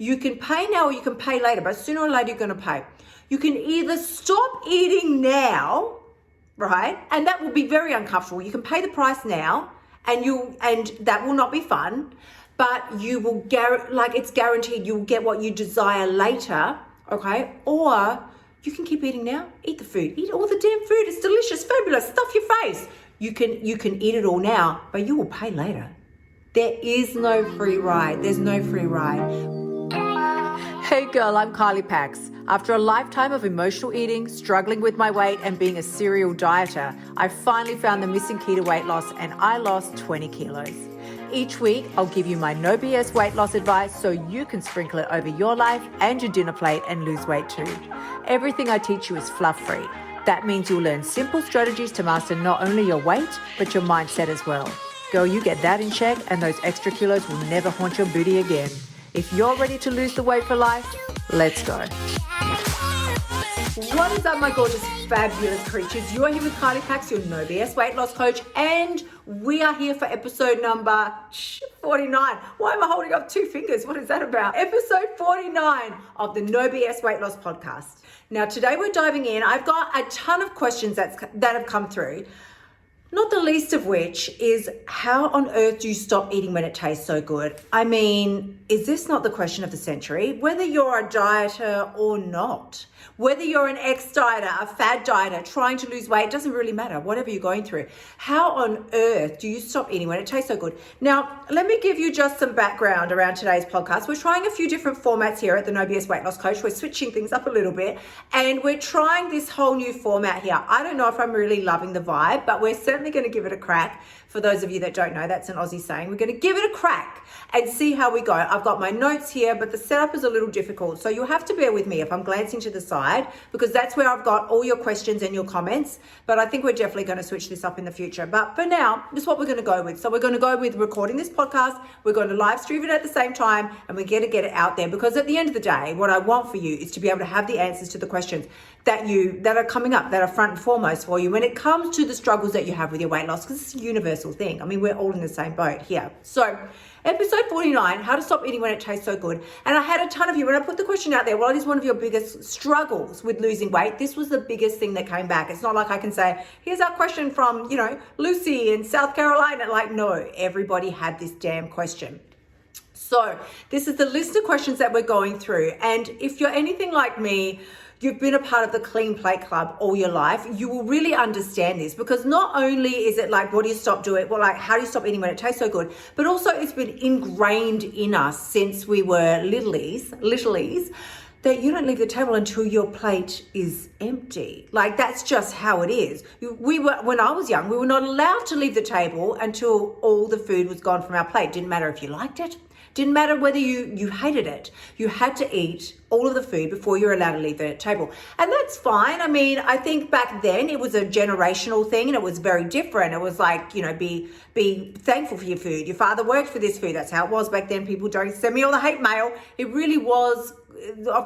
You can pay now or you can pay later, but sooner or later you're going to pay. You can either stop eating now, right? And that will be very uncomfortable. You can pay the price now and that will not be fun, but you will it's guaranteed you'll get what you desire later, okay? Or you can keep eating now, eat the food, eat all the damn food. It's delicious, fabulous, stuff your face. You can eat it all now, but you will pay later. There is no free ride. There's no free ride. Hey girl, I'm Kylie Pax. After a lifetime of emotional eating, struggling with my weight, and being a serial dieter, I finally found the missing key to weight loss and I lost 20 kilos. Each week, I'll give you my no BS weight loss advice so you can sprinkle it over your life and your dinner plate and lose weight too. Everything I teach you is fluff-free. That means you'll learn simple strategies to master not only your weight, but your mindset as well. Girl, you get that in check and those extra kilos will never haunt your booty again. If you're ready to lose the weight for life, let's go. What is up, my gorgeous, fabulous creatures? You are here with Kylie Pax, your no BS weight loss coach, and we are here for episode number 49. Why am I holding up two fingers? What is that about? Episode 49 of the No BS Weight Loss Podcast. Now, today we're diving in. I've got a ton of questions that have come through. Not the least of which is, how on earth do you stop eating when it tastes so good? I mean, is this not the question of the century? Whether you're a dieter or not, whether you're an ex-dieter, a fad dieter, trying to lose weight, doesn't really matter, whatever you're going through. How on earth do you stop eating when it tastes so good? Now, let me give you just some background around today's podcast. We're trying a few different formats here at the No BS Weight Loss Coach. We're switching things up a little bit, and we're trying this whole new format here. I don't know if I'm really loving the vibe, but we're certainly going to give it a crack. For those of you that don't know, that's an Aussie saying. We're going to give it a crack and see how we go. I've got my notes here, but the setup is a little difficult. So you'll have to bear with me if I'm glancing to the side, because that's where I've got all your questions and your comments. But I think we're definitely going to switch this up in the future. But for now, this is what we're going to go with. So we're going to go with recording this podcast. We're going to live stream it at the same time, and we're going to get it out there, because at the end of the day, what I want for you is to be able to have the answers to the questions that are coming up, that are front and foremost for you when it comes to the struggles that you have with your weight loss, because it's a universal thing. I mean, we're all in the same boat here. So episode 49, how to stop eating when it tastes so good. And I had a ton of you, when I put the question out there, what is one of your biggest struggles with losing weight? This was the biggest thing that came back. It's not like I can say, here's our question from, Lucy in South Carolina. Like, no, everybody had this damn question. So this is the list of questions that we're going through. And if you're anything like me, you've been a part of the Clean Plate Club all your life, you will really understand this, because not only is it like, what do you stop doing? Well, like, how do you stop eating when it tastes so good? But also it's been ingrained in us since we were littlies, that you don't leave the table until your plate is empty. Like, that's just how it is. When I was young, we were not allowed to leave the table until all the food was gone from our plate. Didn't matter if you liked it. Didn't matter whether you hated it. You had to eat all of the food before you're allowed to leave the table. And that's fine. I mean, I think back then it was a generational thing and it was very different. It was like, be thankful for your food. Your father worked for this food. That's how it was back then. People don't send me all the hate mail. It really was,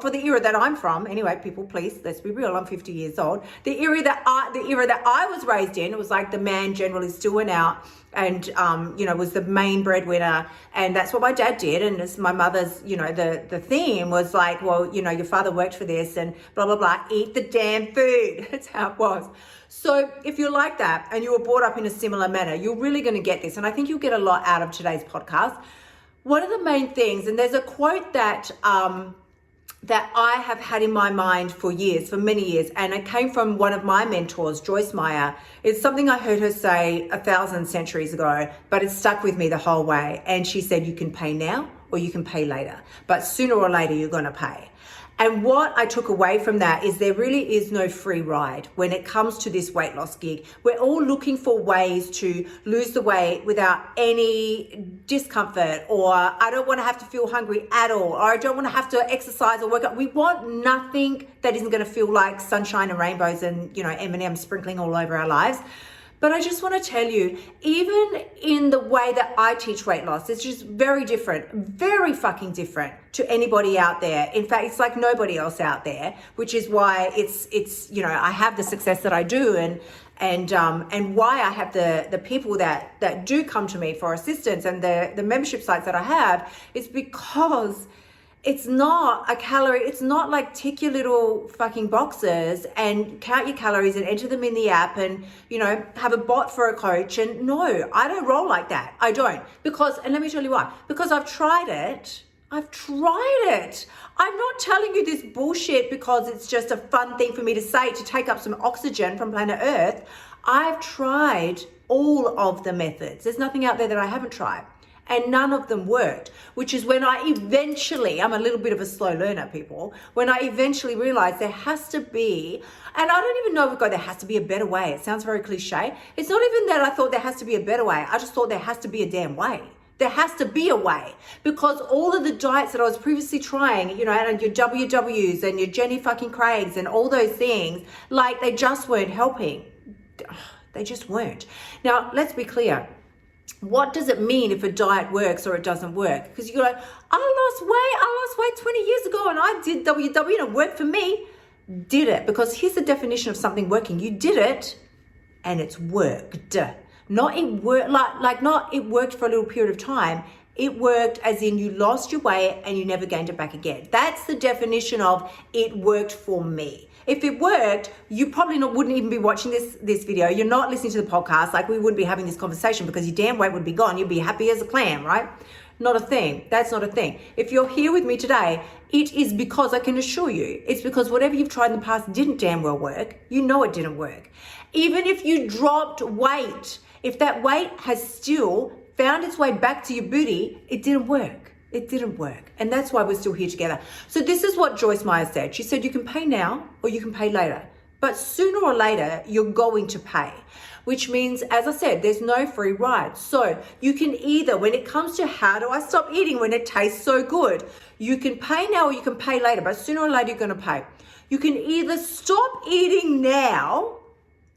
for the era that I'm from. Anyway, people, please, let's be real. I'm 50 years old. The era that I was raised in, it was like the man generally still went out and, was the main breadwinner. And that's what my dad did. And it's my mother's, the theme was like, well, your father worked for this and blah, blah, blah. Eat the damn food. That's how it was. So if you're like that and you were brought up in a similar manner, you're really going to get this. And I think you'll get a lot out of today's podcast. One of the main things, and there's a quote that I have had in my mind for many years, and it came from one of my mentors, Joyce Meyer. It's something I heard her say 1,000 centuries ago, but it stuck with me the whole way. And she said, you can pay now or you can pay later, but sooner or later you're going to pay. And what I took away from that is there really is no free ride when it comes to this weight loss gig. We're all looking for ways to lose the weight without any discomfort, or I don't want to have to feel hungry at all, or I don't want to have to exercise or work out. We want nothing that isn't going to feel like sunshine and rainbows and, M&M's sprinkling all over our lives. But I just want to tell you, even in the way that I teach weight loss, it's just very different, very fucking different to anybody out there. In fact, it's like nobody else out there, which is why it's I have the success that I do, and why I have the people that do come to me for assistance and the membership sites that I have is because it's not a calorie. It's not like tick your little fucking boxes and count your calories and enter them in the app and, you know, have a bot for a coach. And no, I don't roll like that. I don't. Because, and let me tell you why, because I've tried it. I'm not telling you this bullshit because it's just a fun thing for me to say to take up some oxygen from planet Earth. I've tried all of the methods. There's nothing out there that I haven't tried. And none of them worked, which is when I eventually, I'm a little bit of a slow learner, people, when I eventually realized there has to be, and I don't even know if there has to be a better way. It sounds very cliche. It's not even that I thought there has to be a better way. I just thought there has to be a damn way. There has to be a way, because all of the diets that I was previously trying, you know, and your WWs and your Jenny fucking Craigs and all those things, like they just weren't helping. They just weren't. Now, let's be clear. What does it mean if a diet works or it doesn't work? Because you're like, I lost weight 20 years ago and I did WW and it worked for me. Did it? Because here's the definition of something working. You did it and it's worked. Not it worked not it worked for a little period of time. It worked as in you lost your weight and you never gained it back again. That's the definition of it worked for me. If it worked, you probably wouldn't even be watching this video. You're not listening to the podcast. Like, we wouldn't be having this conversation because your damn weight would be gone. You'd be happy as a clam, right? Not a thing. That's not a thing. If you're here with me today, it is because I can assure you, it's because whatever you've tried in the past didn't damn well work. You know it didn't work. Even if you dropped weight, if that weight has still found its way back to your booty, it didn't work. It didn't work. And that's why we're still here together. So this is what Joyce Meyer said. She said, you can pay now or you can pay later. But sooner or later, you're going to pay. Which means, as I said, there's no free ride. So you can either, when it comes to how do I stop eating when it tastes so good, you can pay now or you can pay later. But sooner or later, you're going to pay. You can either stop eating now,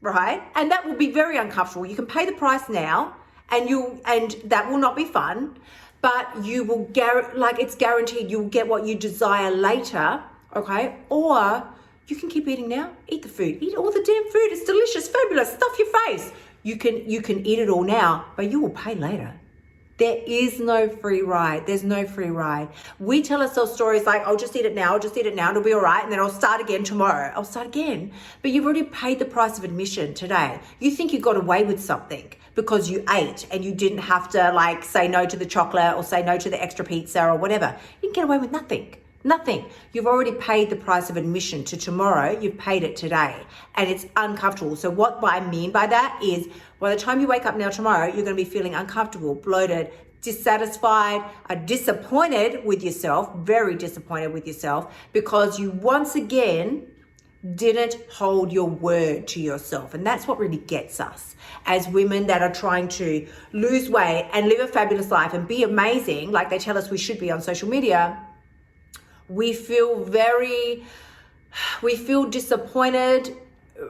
right? And that will be very uncomfortable. You can pay the price now and that will not be fun. But you will, it's guaranteed you'll get what you desire later, okay? Or you can keep eating now. Eat the food. Eat all the damn food. It's delicious, fabulous. Stuff your face. You can eat it all now, but you will pay later. There is no free ride. There's no free ride. We tell ourselves stories like, I'll just eat it now, it'll be all right, and then I'll start again tomorrow. I'll start again. But you've already paid the price of admission today. You think you got away with something because you ate and you didn't have to say no to the chocolate or say no to the extra pizza or whatever. You didn't get away with nothing. Nothing. You've already paid the price of admission to tomorrow. You've paid it today and it's uncomfortable. So what I mean by that is by the time you wake up now tomorrow, you're going to be feeling uncomfortable, bloated, dissatisfied, disappointed with yourself, very disappointed with yourself because you once again didn't hold your word to yourself. And that's what really gets us as women that are trying to lose weight and live a fabulous life and be amazing, like they tell us we should be on social media. We feel disappointed,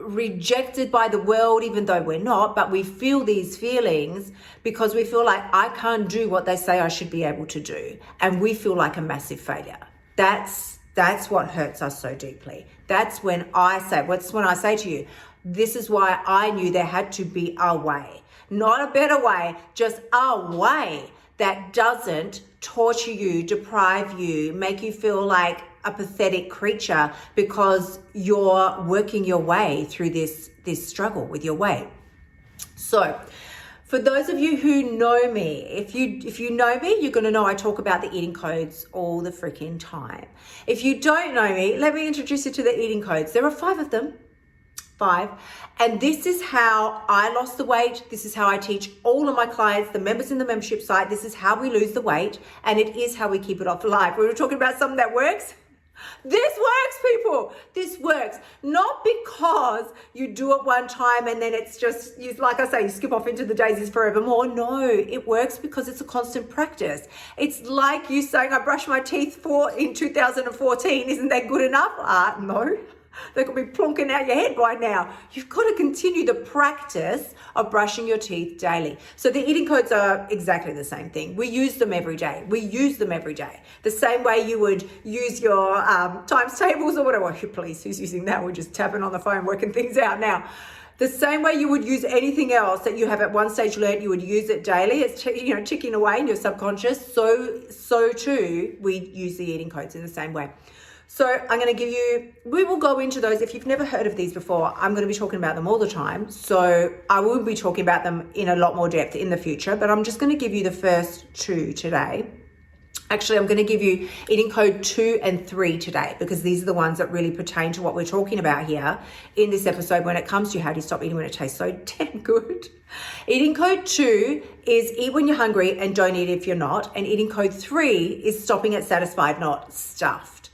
rejected by the world, even though we're not, but we feel these feelings because we feel like I can't do what they say I should be able to do. And we feel like a massive failure. That's what hurts us so deeply. That's when I say to you, this is why I knew there had to be a way, not a better way, just a way that doesn't torture you, deprive you, make you feel like a pathetic creature because you're working your way through this struggle with your weight. So for those of you who know me, if you know me, you're going to know I talk about the eating codes all the freaking time. If you don't know me, let me introduce you to the eating codes. There are 5 of them. 5. And this is how I lost the weight. This is how I teach all of my clients, the members in the membership site. This is how we lose the weight. And it is how we keep it off alive. We were talking about something that works. This works, people. This works. Not because you do it one time and then it's just, like I say, you skip off into the daisies forevermore. No, it works because it's a constant practice. It's like you saying, I brushed my teeth in 2014. Isn't that good enough? No. They could be plonking out your head by now. You've got to continue the practice of brushing your teeth daily. So the eating codes are exactly the same thing. We use them every day. The same way you would use your times tables or whatever. Please, who's using that? We're just tapping on the phone, working things out now. The same way you would use anything else that you have at one stage learned, you would use it daily. It's ticking away in your subconscious. So too, we use the eating codes in the same way. So I'm going to give you, we will go into those. If you've never heard of these before, I'm going to be talking about them all the time. So I will be talking about them in a lot more depth in the future, but I'm just going to give you the first two today. Actually, I'm going to give you eating code 2 and 3 today, because these are the ones that really pertain to what we're talking about here in this episode when it comes to how do you stop eating when it tastes so damn good. Eating code 2 is eat when you're hungry and don't eat if you're not. And eating code 3 is stopping at satisfied, not stuffed.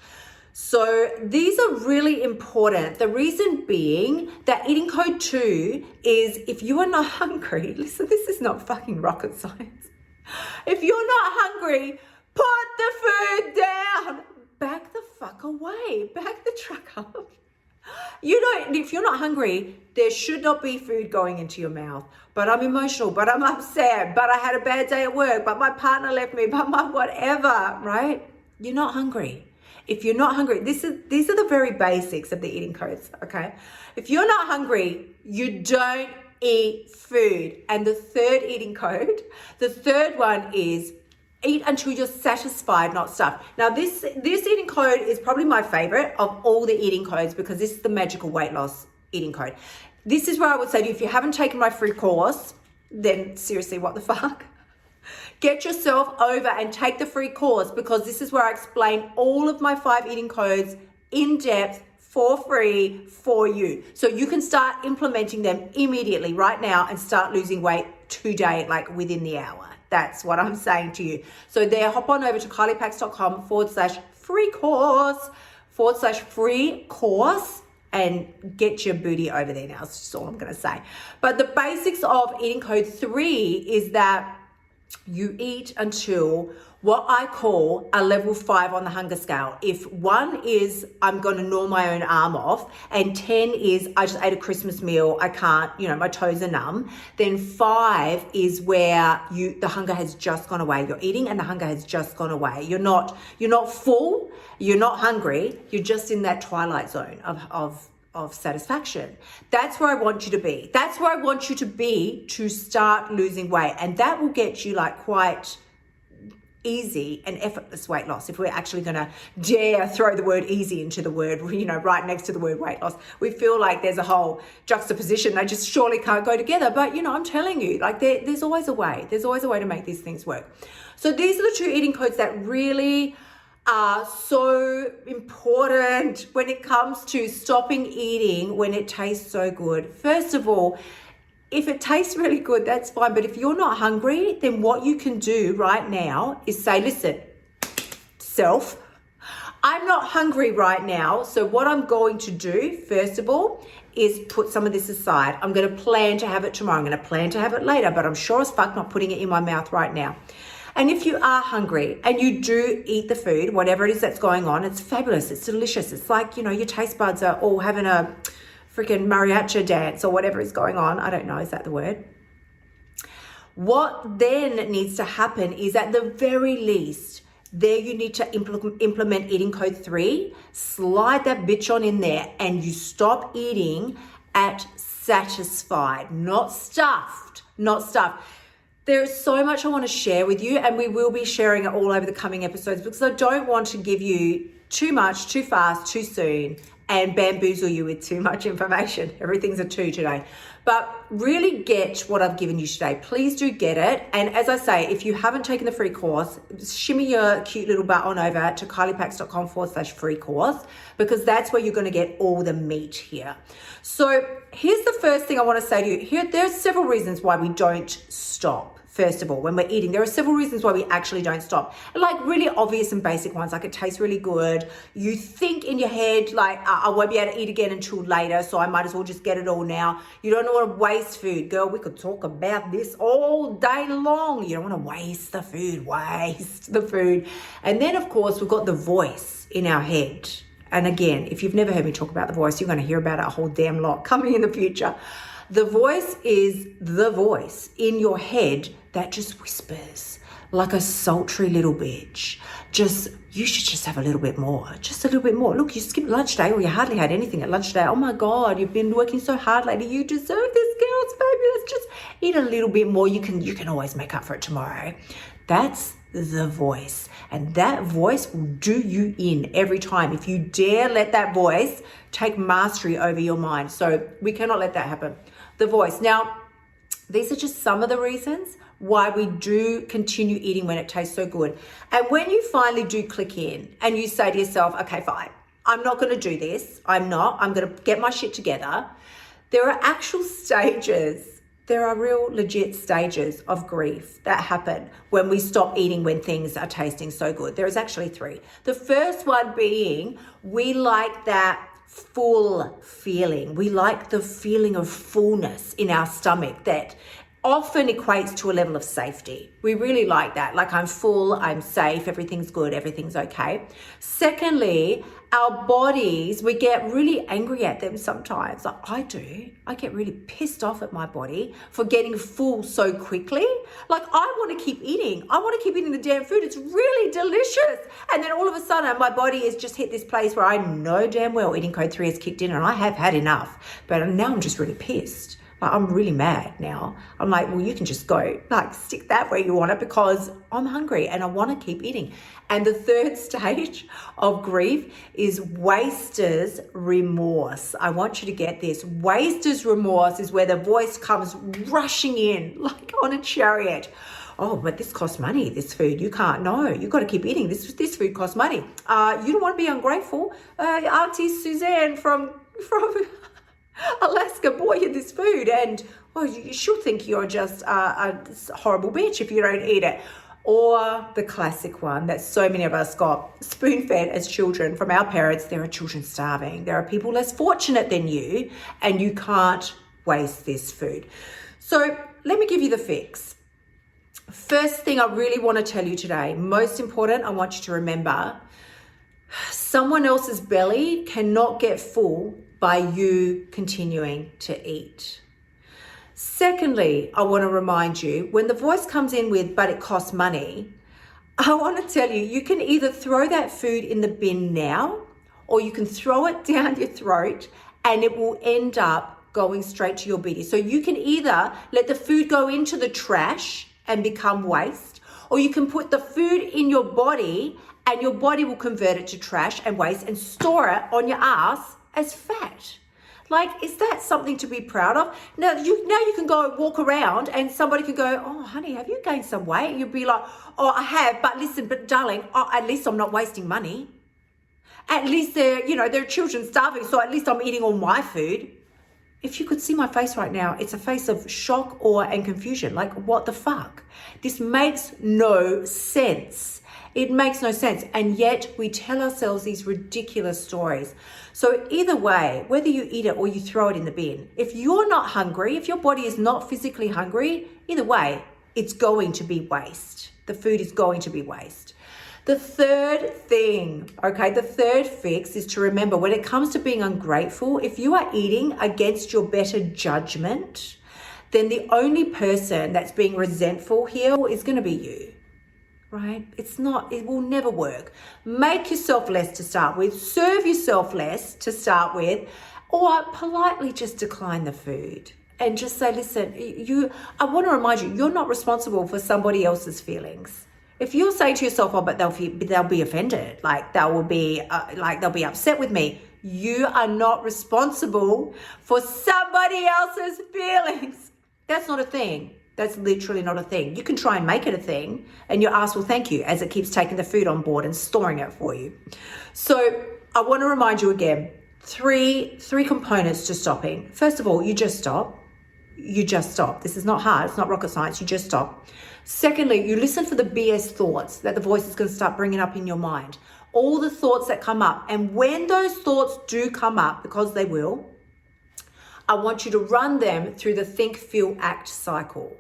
So these are really important. The reason being that eating code 2 is if you are not hungry, listen, this is not fucking rocket science. If you're not hungry, put the food down. Back the fuck away. Back the truck up. If you're not hungry, there should not be food going into your mouth. But I'm emotional, but I'm upset, but I had a bad day at work, but my partner left me, but my whatever, right? You're not hungry. If you're not hungry, these are the very basics of the eating codes, okay? If you're not hungry, you don't eat food. And the third eating code, the third one is eat until you're satisfied, not stuffed. Now, this eating code is probably my favorite of all the eating codes because this is the magical weight loss eating code. This is where I would say to you, if you haven't taken my free course, then seriously, what the fuck? Get yourself over and take the free course, because this is where I explain all of my 5 eating codes in depth for free for you. So you can start implementing them immediately right now and start losing weight today, like within the hour. That's what I'm saying to you. So there, hop on over to kyliepacks.com/free course and get your booty over there now. That's just all I'm going to say. But the basics of eating code 3 is that you eat until what I call a level 5 on the hunger scale. If 1 is I'm going to gnaw my own arm off, and 10 is I just ate a Christmas meal, I can't, my toes are numb, then 5 is where the hunger has just gone away. You're eating and the hunger has just gone away. You're not full, you're not hungry, you're just in that twilight zone of satisfaction. That's where I want you to be. That's where I want you to be to start losing weight. And that will get you like quite easy and effortless weight loss. If we're actually going to dare throw the word easy into the word, right next to the word weight loss, we feel like there's a whole juxtaposition. They just surely can't go together. But, I'm telling you, like there's always a way. There's always a way to make these things work. So these are the 2 eating codes that really are so important when it comes to stopping eating when it tastes so good. First of all, if it tastes really good, that's fine. But if you're not hungry, then what you can do right now is say, listen, self, I'm not hungry right now. So what I'm going to do, first of all, is put some of this aside. I'm going to plan to have it tomorrow. I'm going to plan to have it later, but I'm sure as fuck not putting it in my mouth right now. And if you are hungry and you do eat the food, whatever it is that's going on, it's fabulous. It's delicious. It's like, your taste buds are all having a freaking mariachi dance or whatever is going on. I don't know. Is that the word? What then needs to happen is at the very least, there you need to implement eating code 3, slide that bitch on in there, and you stop eating at satisfied, not stuffed. There is so much I want to share with you, and we will be sharing it all over the coming episodes because I don't want to give you too much, too fast, too soon, and bamboozle you with too much information. Everything's a 2 today. But really get what I've given you today. Please do get it. And as I say, if you haven't taken the free course, shimmy your cute little butt on over to kyliepacks.com/free course, because that's where you're going to get all the meat here. So here's the first thing I want to say to you. There are several reasons why we don't stop. First of all, when we're eating, there are several reasons why we actually don't stop. Like really obvious and basic ones, like it tastes really good. You think in your head, like, I won't be able to eat again until later, so I might as well just get it all now. You don't want to waste food. Girl, we could talk about this all day long. You don't want to waste the food. And then, of course, we've got the voice in our head. And again, if you've never heard me talk about the voice, you're going to hear about it a whole damn lot coming in the future. The voice is the voice in your head that just whispers. like a sultry little bitch. You should just have a little bit more, just a little bit more. Look, you skipped lunch day or you hardly had anything at lunch day. Oh my God, you've been working so hard lately. You deserve this, girl. It's fabulous. Just eat a little bit more. You can always make up for it tomorrow. That's the voice. And that voice will do you in every time if you dare let that voice take mastery over your mind. So we cannot let that happen. The voice. Now, these are just some of the reasons why we do continue eating when it tastes so good. And when you finally do click in and you say to yourself, okay, fine, I'm not going to do this. I'm going to get my shit together. There are actual stages. There are real legit stages of grief that happen when we stop eating when things are tasting so good. There's actually 3. The first one being we like that full feeling. We like the feeling of fullness in our stomach that often equates to a level of safety. We really like that. Like, I'm full, I'm safe, everything's good, everything's okay. Secondly, our bodies, we get really angry at them sometimes. Like I do. I get really pissed off at my body for getting full so quickly. Like, I want to keep eating. I want to keep eating the damn food. It's really delicious. And then all of a sudden, my body has just hit this place where I know damn well eating code 3 has kicked in and I have had enough. But now I'm just really pissed. I'm really mad now. I'm like, well, you can just go, like, stick that where you want it because I'm hungry and I want to keep eating. And the third stage of grief is waster's remorse. I want you to get this. Waster's remorse is where the voice comes rushing in like on a chariot. Oh, but this costs money, this food. You can't, no, you've got to keep eating. This food costs money. You don't want to be ungrateful. Auntie Suzanne from Alaska bought you this food and she'll think you're just a horrible bitch if you don't eat it. Or the classic one that so many of us got spoon-fed as children from our parents. There are children starving. There are people less fortunate than you and you can't waste this food. So let me give you the fix. First thing I really want to tell you today, most important, I want you to remember, someone else's belly cannot get full by you continuing to eat. Secondly, I want to remind you, when the voice comes in with, but it costs money, I want to tell you, you can either throw that food in the bin now, or you can throw it down your throat and it will end up going straight to your booty. So you can either let the food go into the trash and become waste, or you can put the food in your body and your body will convert it to trash and waste and store it on your ass as fat. Like, is that something to be proud of? Now you can go walk around and somebody could go, oh, honey, have you gained some weight? And you'd be like, oh, I have, but listen, but darling, at least I'm not wasting money. At least there are children starving, so at least I'm eating all my food. If you could see my face right now, it's a face of shock, awe, and confusion. Like, what the fuck? This makes no sense. It makes no sense. And yet we tell ourselves these ridiculous stories. So either way, whether you eat it or you throw it in the bin, if you're not hungry, if your body is not physically hungry, either way, it's going to be waste. The food is going to be waste. The third thing, the third fix is to remember when it comes to being ungrateful, if you are eating against your better judgment, then the only person that's being resentful here is going to be you. Right? It will never work. Make yourself less to start with, serve yourself less to start with, or politely just decline the food and just say, listen, I want to remind you, you're not responsible for somebody else's feelings. If you're saying to yourself, oh, but they'll be offended, they'll be upset with me. You are not responsible for somebody else's feelings. That's not a thing. That's literally not a thing. You can try and make it a thing and your ass will thank you as it keeps taking the food on board and storing it for you. So I want to remind you again, three components to stopping. First of all, you just stop. You just stop. This is not hard. It's not rocket science. You just stop. Secondly, you listen for the BS thoughts that the voice is going to start bringing up in your mind. All the thoughts that come up. And when those thoughts do come up, because they will, I want you to run them through the think, feel, act cycle.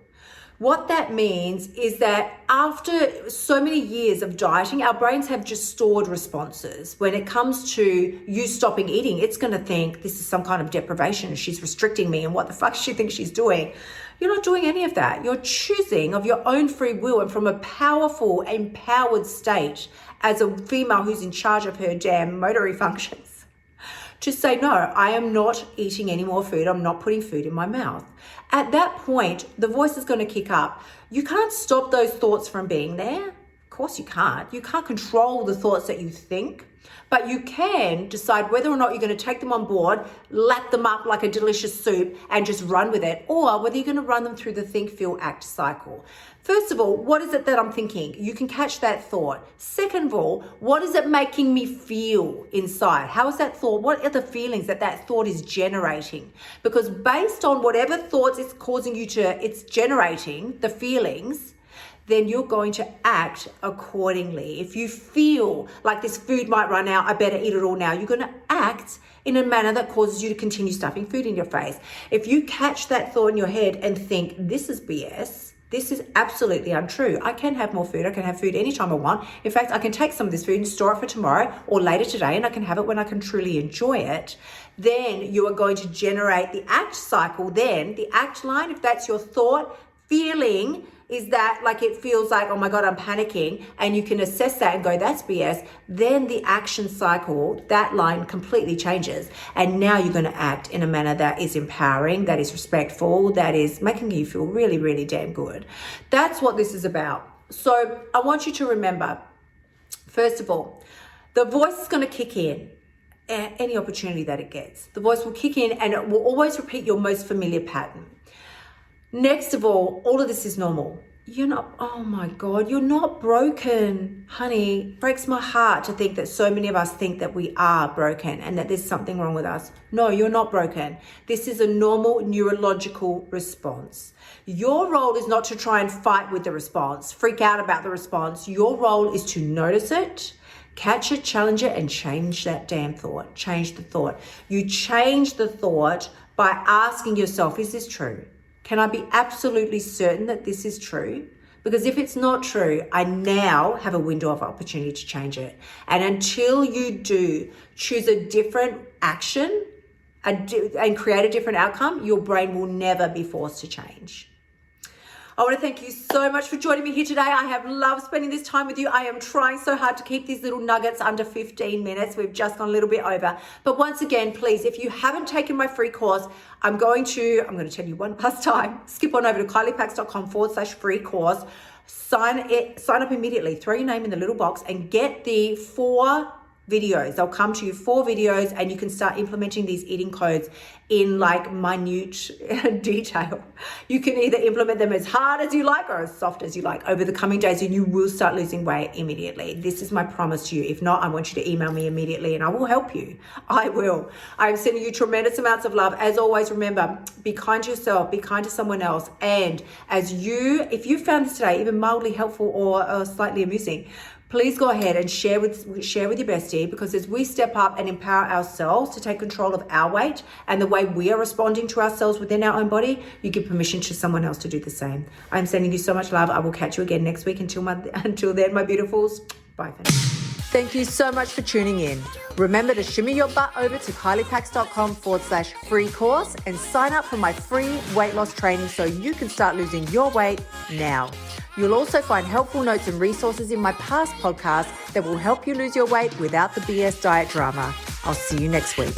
What that means is that after so many years of dieting, our brains have just stored responses. When it comes to you stopping eating, it's going to think this is some kind of deprivation. She's restricting me, and what the fuck she thinks she's doing. You're not doing any of that. You're choosing of your own free will and from a powerful, empowered state as a female who's in charge of her damn motory functions to say, no, I am not eating any more food. I'm not putting food in my mouth. At that point, the voice is going to kick up. You can't stop those thoughts from being there. Of course you can't. You can't control the thoughts that you think, but you can decide whether or not you're going to take them on board, lap them up like a delicious soup and just run with it, or whether you're going to run them through the think, feel, act cycle. First of all, what is it that I'm thinking? You can catch that thought. Second of all, what is it making me feel inside? How is that thought? What are the feelings that that thought is generating? Because based on whatever thoughts it's causing you to, it's generating, the feelings, then you're going to act accordingly. If you feel like this food might run out, I better eat it all now, you're going to act in a manner that causes you to continue stuffing food in your face. If you catch that thought in your head and think, this is BS, this is absolutely untrue. I can have more food. I can have food anytime I want. In fact, I can take some of this food and store it for tomorrow or later today, and I can have it when I can truly enjoy it. Then you are going to generate the act cycle. Then the act line, if that's your thought, feeling is that like it feels like, oh my God, I'm panicking, and you can assess that and go, that's BS. Then the action cycle, that line completely changes. And now you're going to act in a manner that is empowering, that is respectful, that is making you feel really, really damn good. That's what this is about. So I want you to remember, first of all, the voice is going to kick in at any opportunity that it gets. The voice will kick in and it will always repeat your most familiar pattern. Next of all of this is normal. You're not, oh my God, you're not broken. Honey, it breaks my heart to think that so many of us think that we are broken and that there's something wrong with us. No, you're not broken. This is a normal neurological response. Your role is not to try and fight with the response, freak out about the response. Your role is to notice it, catch it, challenge it, and change that damn thought. Change the thought. You change the thought by asking yourself, is this true? Can I be absolutely certain that this is true? Because if it's not true, I now have a window of opportunity to change it. And until you do choose a different action and create a different outcome, your brain will never be forced to change. I want to thank you so much for joining me here today. I have loved spending this time with you. I am trying so hard to keep these little nuggets under 15 minutes. We've just gone a little bit over. But once again, please, if you haven't taken my free course, I'm going to tell you one last time, skip on over to kyliepax.com/free course. Sign up immediately. Throw your name in the little box and get the 4 videos. They'll come to you 4 videos, and you can start implementing these eating codes in like minute detail. You can either implement them as hard as you like or as soft as you like over the coming days, and you will start losing weight immediately. This is my promise to you. If not, I want you to email me immediately and I will help you. I will. I'm sending you tremendous amounts of love. As always, remember, be kind to yourself, be kind to someone else. And if you found this today even mildly helpful or slightly amusing, please go ahead and share with your bestie, because as we step up and empower ourselves to take control of our weight and the way we are responding to ourselves within our own body, you give permission to someone else to do the same. I'm sending you so much love. I will catch you again next week. Until then, my beautifuls, bye for now. Thank you so much for tuning in. Remember to shimmy your butt over to kyliepax.com/free course and sign up for my free weight loss training so you can start losing your weight now. You'll also find helpful notes and resources in my past podcasts that will help you lose your weight without the BS diet drama. I'll see you next week.